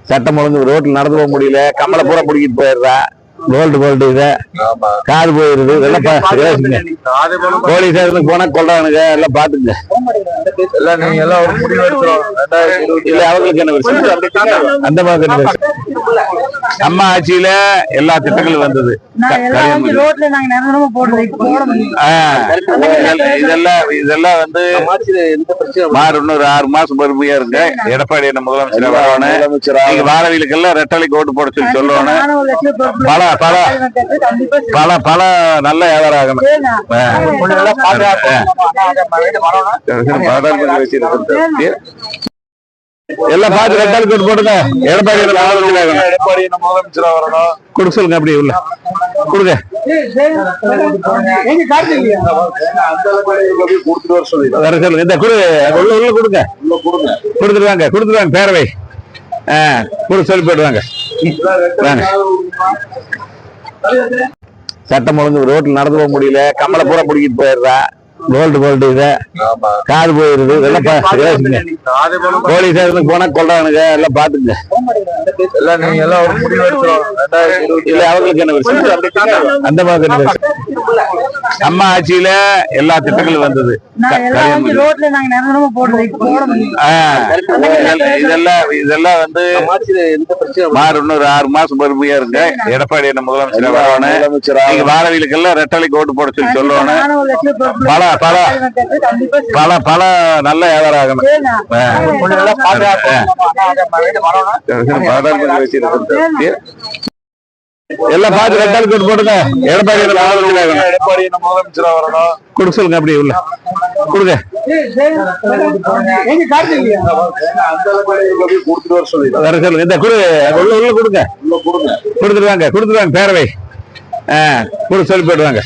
சட்டம் ஒழுங்கு ரோட்ல நடந்து போக முடியல, கம்மலை பூரா பிடிக்கிட்டு போயிடுறா. கோல்டு இதை காது போயிருது. இதெல்லாம் போலீஸ் போனா கொள்றானுங்க. எல்லாம் பாத்துங்க. இல்ல அவங்களுக்கு என்ன அந்த மாதிரி அம்மா ஆட்சியில எல்லா திட்டங்களும் வந்தது. இதெல்லாம் வந்து இன்னொரு 6 மாசம் பொறுமையா இருங்க. எடப்பாடி என்ன முதலமைச்சர் வரணும். வாரவியலுக்கெல்லாம் ரெட்டலைக்கு ஓட்டு போட சொல்லி சொல்லணும். பல நல்ல வியாபாரம் ஆகணும். எல்லாம் பார்த்து ரெட்டால் கோட்டு போடுங்க. எடப்பாடி முதலமைச்சரா வரணும். கொடுக்க சொல்லுங்க. அப்படி உள்ள கொடுங்க. வர சொல்லுங்க. இந்த உள்ள கொடுங்க. கொடுத்துருவாங்க பேரவை. கொடுக்க சொல்லி போயிடுவாங்க. சட்டம் ஒழுங்கு ரோட்ல நடந்து போக முடியல, கம்மலை பூரா பிடிக்கிட்டு போயிடுறா. கோல்டு இதை காது போயிருது. இதெல்லாம் போலீஸ் போனா கொள்றானுங்க. எல்லாம் பாத்துங்க. இல்ல அவங்களுக்கு என்ன அந்த மாதிரி அம்மா ஆட்சியில எல்லா திட்டங்களும் வந்தது. இதெல்லாம் வந்து இன்னொரு 6 மாசம் பொறுமையா இருங்க. எடப்பாடி என்ன முதலமைச்சர் வரணும். வாரவியலுக்கெல்லாம் ரெட்டலைக்கு ஓட்டு போட சொல்லி சொல்லணும். பல நல்ல வியாபாரம் ஆகணும். எல்லாம் பார்த்து ரெட்டால் கோட்டு போடுங்க. எடப்பாடி முதலமைச்சரா வரணும். கொடுக்க சொல்லுங்க. அப்படி உள்ள கொடுங்க. வர சொல்லுங்க. இந்த உள்ள கொடுங்க. கொடுத்துருவாங்க பேரவை. கொடுக்க சொல்லி போயிடுவாங்க.